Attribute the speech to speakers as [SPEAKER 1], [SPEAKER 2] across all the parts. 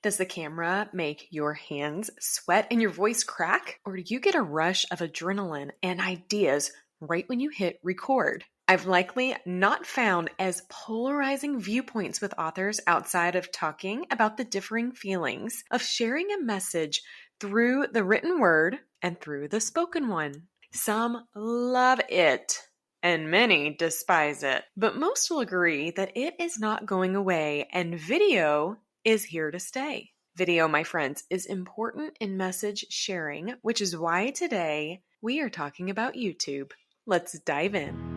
[SPEAKER 1] Does the camera make your hands sweat and your voice crack? Or do you get a rush of adrenaline and ideas right when you hit record? I've likely not found as polarizing viewpoints with authors outside of talking about the differing feelings of sharing a message through the written word and through the spoken one. Some love it, and many despise it, but most will agree that it is not going away and video is here to stay. Video, my friends, is important in message sharing, which is why today we are talking about YouTube. Let's dive in.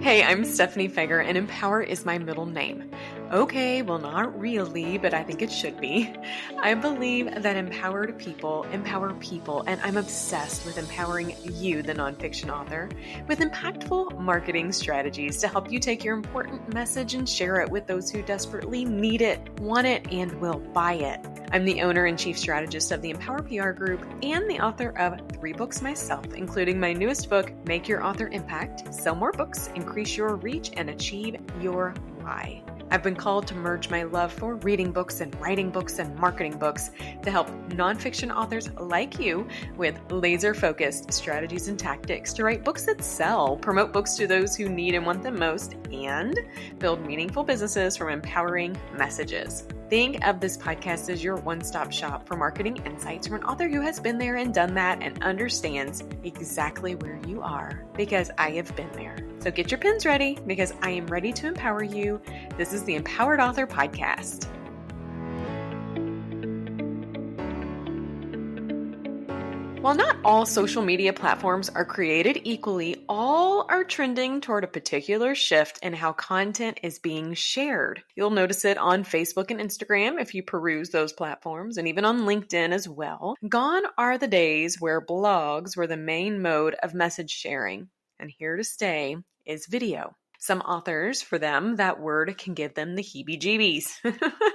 [SPEAKER 1] Hey, I'm Stephanie Feger, and emPower is my middle name. Okay, well, not really, but I think it should be. I believe that empowered people empower people, and I'm obsessed with empowering you, the nonfiction author, with impactful marketing strategies to help you take your important message and share it with those who desperately need it, want it, and will buy it. I'm the owner and chief strategist of the emPower PR Group and the author of 3 books myself, including my newest book, Make Your Author Impact, Sell More Books, Increase Your Reach, and Achieve Your Why. I've been called to merge my love for reading books and writing books and marketing books to help nonfiction authors like you with laser-focused strategies and tactics to write books that sell, promote books to those who need and want them most, and build meaningful businesses from empowering messages. Think of this podcast as your one-stop shop for marketing insights from an author who has been there and done that and understands exactly where you are, because I have been there. So get your pens ready, because I am ready to empower you. This is the Empowered Author Podcast. While not all social media platforms are created equally, all are trending toward a particular shift in how content is being shared. You'll notice it on Facebook and Instagram if you peruse those platforms, and even on LinkedIn as well. Gone are the days where blogs were the main mode of message sharing, and here to stay is video. Some authors, for them, that word can give them the heebie-jeebies.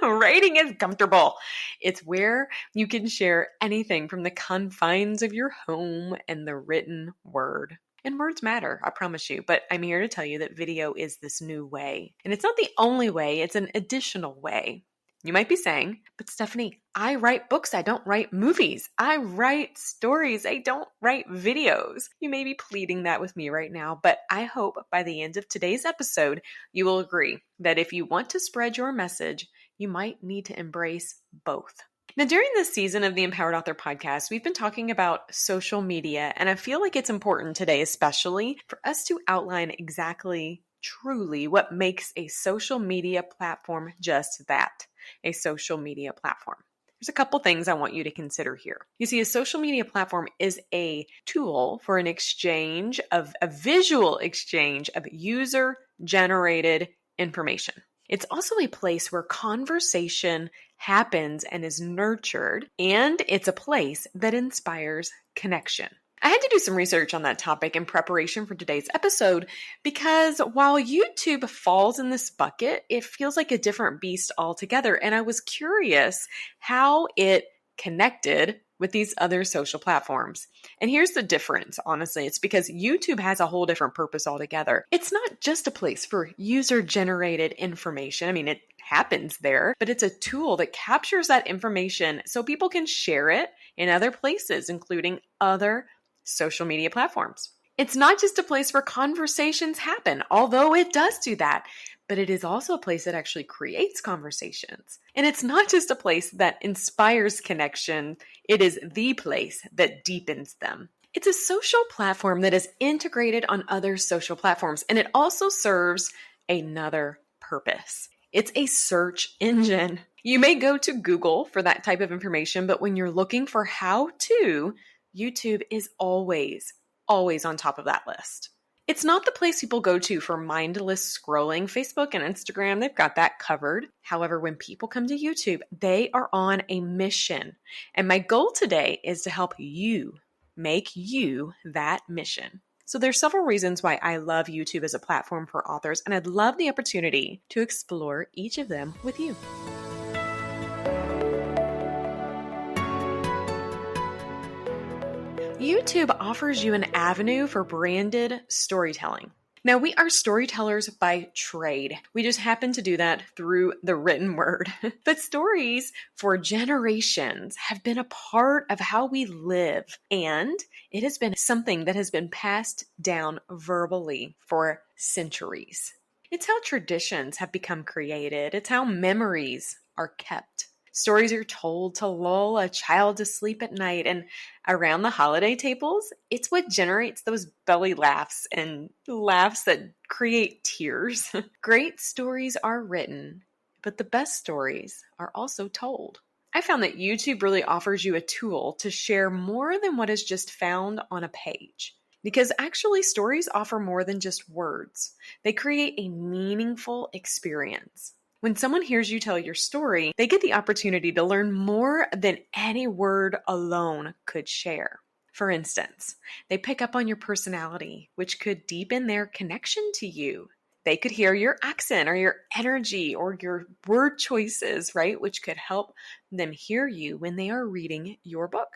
[SPEAKER 1] Writing is comfortable. It's where you can share anything from the confines of your home and the written word. And words matter, I promise you, but I'm here to tell you that video is this new way. And it's not the only way, it's an additional way. You might be saying, but Stephanie, I write books, I don't write movies. I write stories, I don't write videos. You may be pleading that with me right now, but I hope by the end of today's episode, you will agree that if you want to spread your message, you might need to embrace both. Now, during this season of the Empowered Author Podcast, we've been talking about social media, and I feel like it's important today, especially for us to outline exactly, truly, what makes a social media platform just that. A social media platform. There's a couple things I want you to consider here. You see, a social media platform is a tool for a visual exchange of user-generated information. It's also a place where conversation happens and is nurtured, and it's a place that inspires connection. I had to do some research on that topic in preparation for today's episode because while YouTube falls in this bucket, it feels like a different beast altogether. And I was curious how it connected with these other social platforms. And here's the difference, honestly. It's because YouTube has a whole different purpose altogether. It's not just a place for user-generated information. I mean, it happens there, but it's a tool that captures that information so people can share it in other places, including other social media platforms. It's not just a place where conversations happen, although it does do that, but it is also a place that actually creates conversations. And it's not just a place that inspires connection, it is the place that deepens them. It's a social platform that is integrated on other social platforms, and it also serves another purpose. It's a search engine. You may go to Google for that type of information, but when you're looking for how to, YouTube is always on top of that list. It's not the place people go to for mindless scrolling. Facebook and Instagram, they've got that covered. However, when people come to YouTube, they are on a mission. And my goal today is to help you make you that mission. So there's several reasons why I love YouTube as a platform for authors, and I'd love the opportunity to explore each of them with you. YouTube offers you an avenue for branded storytelling. Now, we are storytellers by trade. We just happen to do that through the written word. But stories for generations have been a part of how we live, and it has been something that has been passed down verbally for centuries. It's how traditions have become created. It's how memories are kept. Stories are told to lull a child to sleep at night, and around the holiday tables, it's what generates those belly laughs and laughs that create tears. Great stories are written, but the best stories are also told. I found that YouTube really offers you a tool to share more than what is just found on a page. Because actually, stories offer more than just words. They create a meaningful experience. When someone hears you tell your story, they get the opportunity to learn more than any word alone could share. For instance, they pick up on your personality, which could deepen their connection to you. They could hear your accent or your energy or your word choices, right? Which could help them hear you when they are reading your book.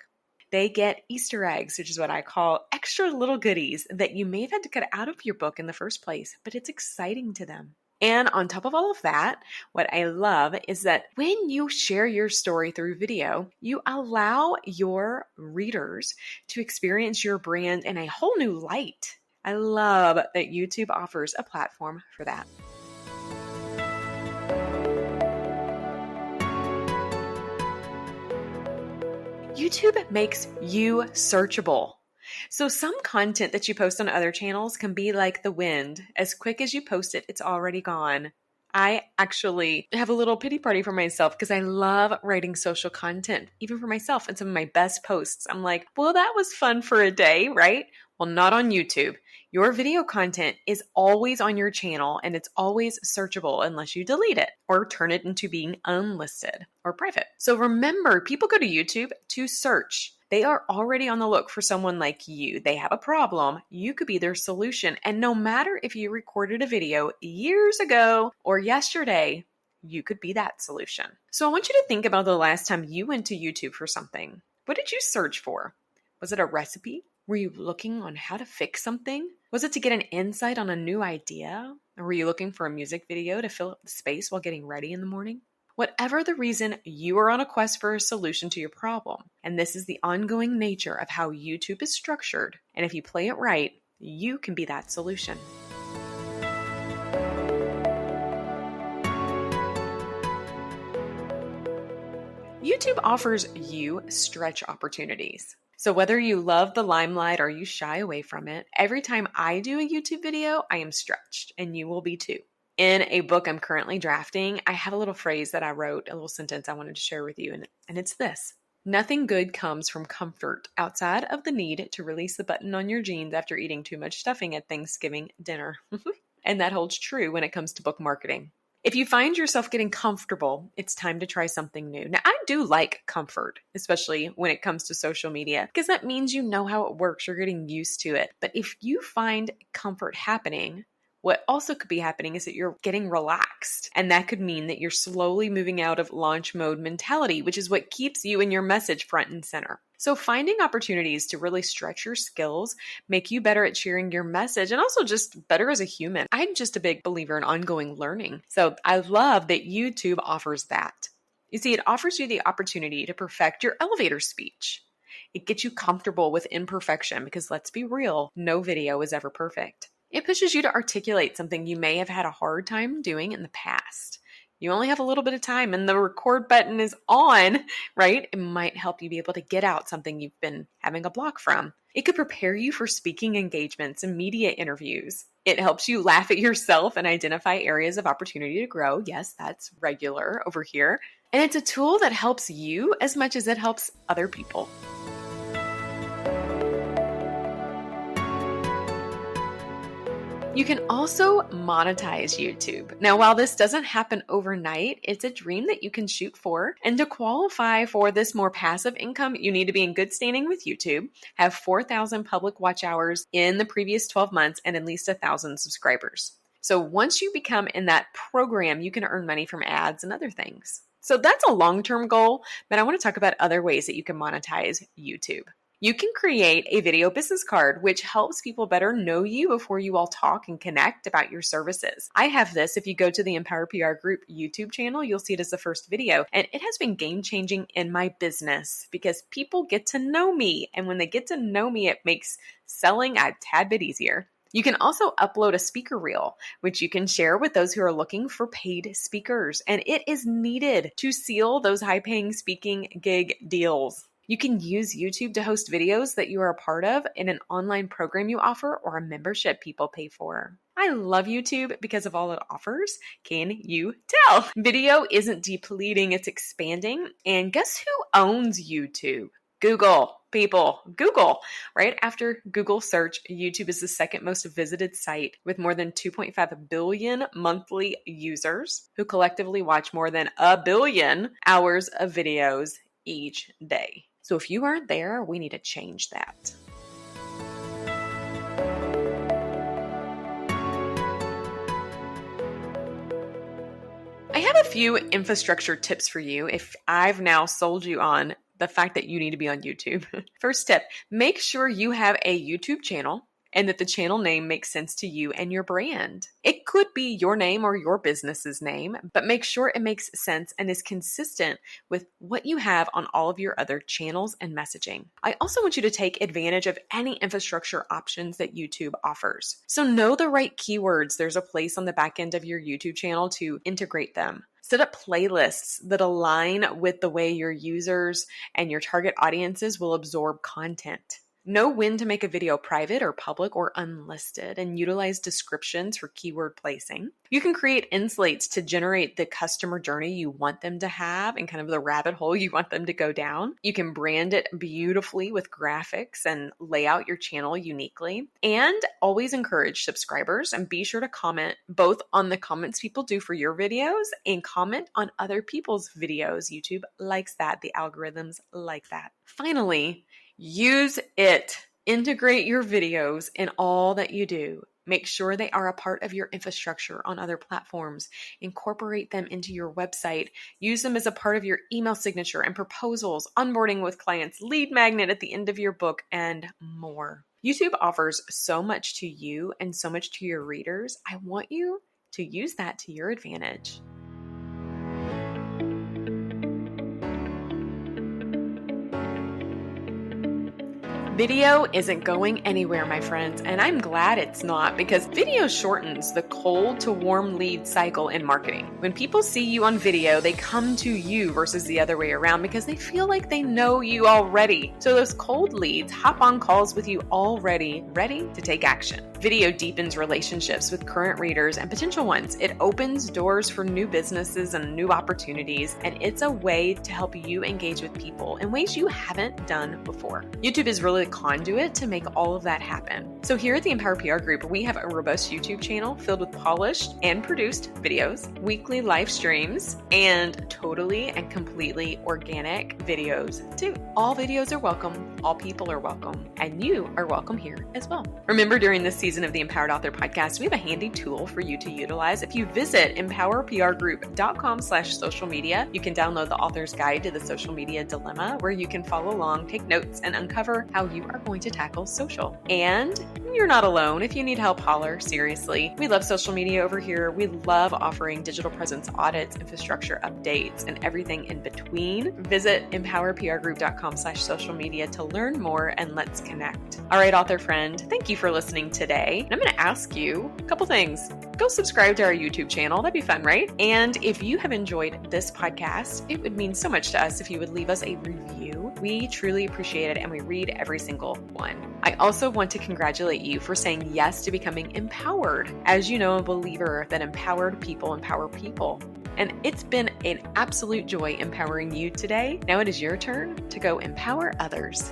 [SPEAKER 1] They get Easter eggs, which is what I call extra little goodies that you may have had to cut out of your book in the first place, but it's exciting to them. And on top of all of that, what I love is that when you share your story through video, you allow your readers to experience your brand in a whole new light. I love that YouTube offers a platform for that. YouTube makes you searchable. So some content that you post on other channels can be like the wind. As quick as you post it, it's already gone. I actually have a little pity party for myself because I love writing social content, even for myself, and some of my best posts. I'm like, well, that was fun for a day, right? Well, not on YouTube. Your video content is always on your channel and it's always searchable unless you delete it or turn it into being unlisted or private. So remember, people go to YouTube to search. They are already on the look for someone like you. They have a problem. You could be their solution. And no matter if you recorded a video years ago or yesterday, you could be that solution. So I want you to think about the last time you went to YouTube for something. What did you search for? Was it a recipe? Were you looking on how to fix something? Was it to get an insight on a new idea? Or were you looking for a music video to fill up the space while getting ready in the morning? Whatever the reason, you are on a quest for a solution to your problem. And this is the ongoing nature of how YouTube is structured. And if you play it right, you can be that solution. YouTube offers you stretch opportunities. So whether you love the limelight or you shy away from it, every time I do a YouTube video, I am stretched, and you will be too. In a book I'm currently drafting, I have a little phrase that I wrote, a little sentence I wanted to share with you, and it's this. Nothing good comes from comfort outside of the need to release the button on your jeans after eating too much stuffing at Thanksgiving dinner. And that holds true when it comes to book marketing. If you find yourself getting comfortable, it's time to try something new. Now, I do like comfort, especially when it comes to social media, because that means you know how it works. You're getting used to it. But if you find comfort happening, what also could be happening is that you're getting relaxed. And that could mean that you're slowly moving out of launch mode mentality, which is what keeps you and your message front and center. So finding opportunities to really stretch your skills, make you better at sharing your message, and also just better as a human. I'm just a big believer in ongoing learning. So I love that YouTube offers that. You see, it offers you the opportunity to perfect your elevator speech. It gets you comfortable with imperfection because let's be real, no video is ever perfect. It pushes you to articulate something you may have had a hard time doing in the past. You only have a little bit of time and the record button is on, right? It might help you be able to get out something you've been having a block from. It could prepare you for speaking engagements and media interviews. It helps you laugh at yourself and identify areas of opportunity to grow. Yes, that's regular over here. And it's a tool that helps you as much as it helps other people. You can also monetize YouTube. Now, while this doesn't happen overnight, it's a dream that you can shoot for. And to qualify for this more passive income, you need to be in good standing with YouTube, have 4,000 public watch hours in the previous 12 months, and at least 1,000 subscribers. So once you become in that program, you can earn money from ads and other things. So that's a long-term goal, but I want to talk about other ways that you can monetize YouTube. You can create a video business card, which helps people better know you before you all talk and connect about your services. I have this. If you go to the Empower PR Group YouTube channel, you'll see it as the first video. And it has been game-changing in my business because people get to know me. And when they get to know me, it makes selling a tad bit easier. You can also upload a speaker reel, which you can share with those who are looking for paid speakers. And it is needed to seal those high-paying speaking gig deals. You can use YouTube to host videos that you are a part of in an online program you offer or a membership people pay for. I love YouTube because of all it offers. Can you tell? Video isn't depleting, it's expanding. And guess who owns YouTube? Google. People, Google. Right after Google search, YouTube is the second most visited site with more than 2.5 billion monthly users who collectively watch more than 1 billion hours of videos each day. So if you aren't there, we need to change that. I have a few infrastructure tips for you if I've now sold you on the fact that you need to be on YouTube. First tip, make sure you have a YouTube channel and that the channel name makes sense to you and your brand. It could be your name or your business's name, but make sure it makes sense and is consistent with what you have on all of your other channels and messaging. I also want you to take advantage of any infrastructure options that YouTube offers. So know the right keywords. There's a place on the back end of your YouTube channel to integrate them. Set up playlists that align with the way your users and your target audiences will absorb content. Know when to make a video private or public or unlisted and utilize descriptions for keyword placing. You can create inslates to generate the customer journey you want them to have and kind of the rabbit hole you want them to go down. You can brand it beautifully with graphics and lay out your channel uniquely. And always encourage subscribers and be sure to comment both on the comments people do for your videos and comment on other people's videos. YouTube likes that. The algorithms like that. Finally, use it. Integrate your videos in all that you do. Make sure they are a part of your infrastructure on other platforms. Incorporate them into your website. Use them as a part of your email signature and proposals, onboarding with clients, lead magnet at the end of your book, and more. YouTube offers so much to you and so much to your readers. I want you to use that to your advantage. Video isn't going anywhere, my friends, and I'm glad it's not because video shortens the cold to warm lead cycle in marketing. When people see you on video, they come to you versus the other way around because they feel like they know you already. So those cold leads hop on calls with you already, ready to take action. Video deepens relationships with current readers and potential ones. It opens doors for new businesses and new opportunities, and it's a way to help you engage with people in ways you haven't done before. YouTube is really a conduit to make all of that happen. So here at the Empower PR Group, we have a robust YouTube channel filled with polished and produced videos, weekly live streams, and totally and completely organic videos too. All videos are welcome, all people are welcome, and you are welcome here as well. Remember, during this season of the Empowered Author Podcast, we have a handy tool for you to utilize. If you visit empowerprgroup.com/social media, you can download the author's guide to the social media dilemma, where you can follow along, take notes, and uncover how you are going to tackle social. And you're not alone. If you need help, holler. Seriously. We love social media over here. We love offering digital presence audits, infrastructure updates, and everything in between. Visit empowerprgroup.com/social media to learn more and let's connect. All right, author friend, thank you for listening today. And I'm going to ask you a couple things. Go subscribe to our YouTube channel. That'd be fun, right? And if you have enjoyed this podcast, it would mean so much to us if you would leave us a review. We truly appreciate it and we read every single one. I also want to congratulate you for saying yes to becoming empowered. As you know, I'm a believer that empowered people empower people. And it's been an absolute joy empowering you today. Now it is your turn to go empower others.